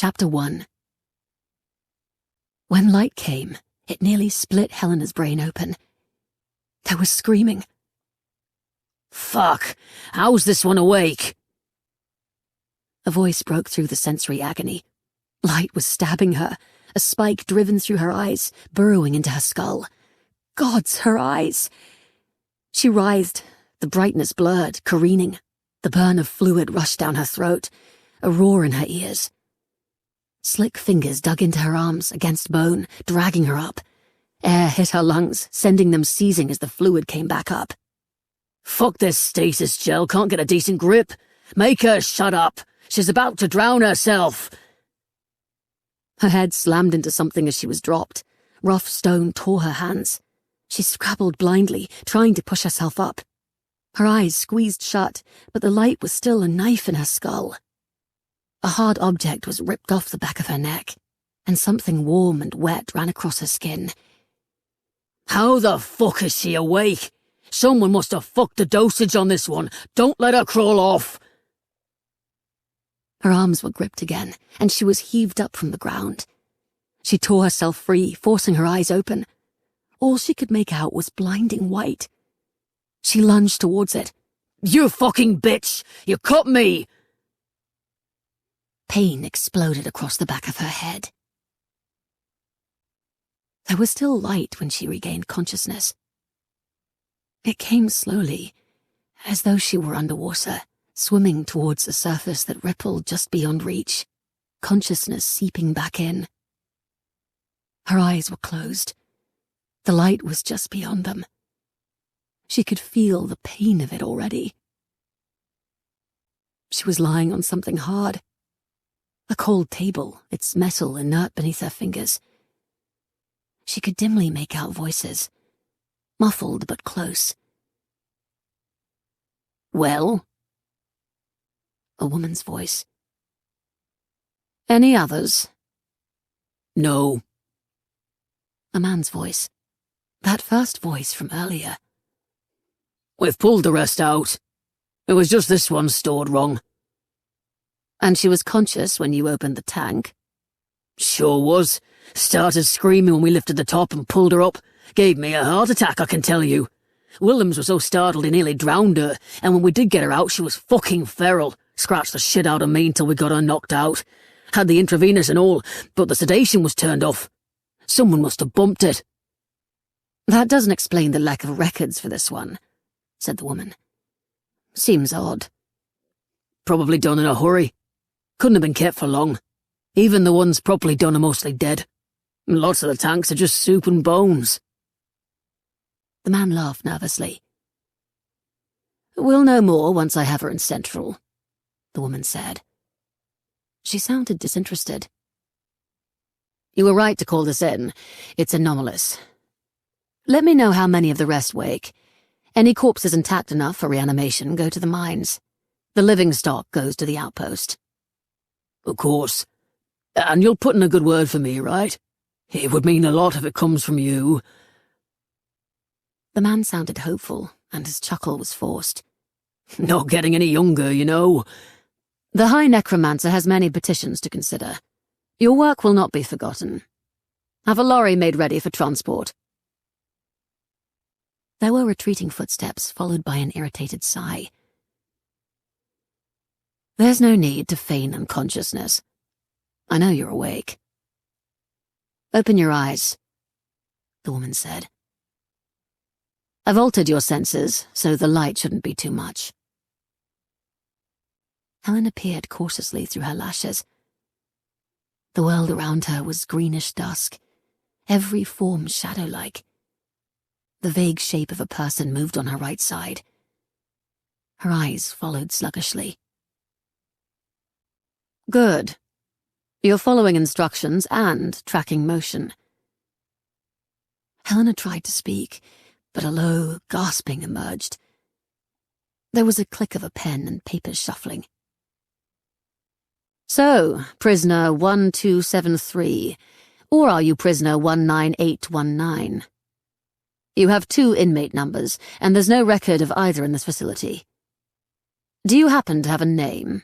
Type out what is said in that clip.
Chapter 1. When light came, it nearly split Helena's brain open. There was screaming. "Fuck! How's this one awake?" A voice broke through the sensory agony. Light was stabbing her, a spike driven through her eyes, burrowing into her skull. Gods, her eyes! She writhed, the brightness blurred, careening. The burn of fluid rushed down her throat, a roar in her ears. Slick fingers dug into her arms, against bone, dragging her up. Air hit her lungs, sending them seizing as the fluid came back up. "Fuck this stasis gel, can't get a decent grip. Make her shut up. She's about to drown herself." Her head slammed into something as she was dropped. Rough stone tore her hands. She scrabbled blindly, trying to push herself up. Her eyes squeezed shut, but the light was still a knife in her skull. A hard object was ripped off the back of her neck, and something warm and wet ran across her skin. "How the fuck is she awake? Someone must have fucked the dosage on this one. Don't let her crawl off." Her arms were gripped again, and she was heaved up from the ground. She tore herself free, forcing her eyes open. All she could make out was blinding white. She lunged towards it. "You fucking bitch! You cut me!" Pain exploded across the back of her head. There was still light when she regained consciousness. It came slowly, as though she were underwater, swimming towards a surface that rippled just beyond reach, consciousness seeping back in. Her eyes were closed. The light was just beyond them. She could feel the pain of it already. She was lying on something hard. A cold table, its metal inert beneath her fingers. She could dimly make out voices, muffled but close. "Well?" A woman's voice. "Any others?" "No." A man's voice. That first voice from earlier. "We've pulled the rest out. It was just this one stored wrong." "And she was conscious when you opened the tank?" "Sure was. Started screaming when we lifted the top and pulled her up. Gave me a heart attack, I can tell you. Williams was so startled he nearly drowned her, and when we did get her out, she was fucking feral. Scratched the shit out of me until we got her knocked out. Had the intravenous and all, but the sedation was turned off. Someone must have bumped it." "That doesn't explain the lack of records for this one," said the woman. "Seems odd." "Probably done in a hurry. Couldn't have been kept for long. Even the ones properly done are mostly dead. Lots of the tanks are just soup and bones." The man laughed nervously. "We'll know more once I have her in Central," the woman said. She sounded disinterested. "You were right to call this in. It's anomalous. Let me know how many of the rest wake. Any corpses intact enough for reanimation go to the mines. The living stock goes to the outpost." "Of course. And you'll put in a good word for me, right? It would mean a lot if it comes from you." The man sounded hopeful, and his chuckle was forced. "Not getting any younger, you know." "The High Necromancer has many petitions to consider. Your work will not be forgotten. Have a lorry made ready for transport." There were retreating footsteps, followed by an irritated sigh. "There's no need to feign unconsciousness. I know you're awake." "Open your eyes," the woman said. "I've altered your senses, so the light shouldn't be too much." Helena peered cautiously through her lashes. The world around her was greenish dusk, every form shadow-like. The vague shape of a person moved on her right side. Her eyes followed sluggishly. "Good. You're following instructions and tracking motion." Helena tried to speak, but a low, gasping emerged. There was a click of a pen and papers shuffling. "So, prisoner 1273, or are you prisoner 19819? You have 2 inmate numbers, and there's no record of either in this facility. Do you happen to have a name?"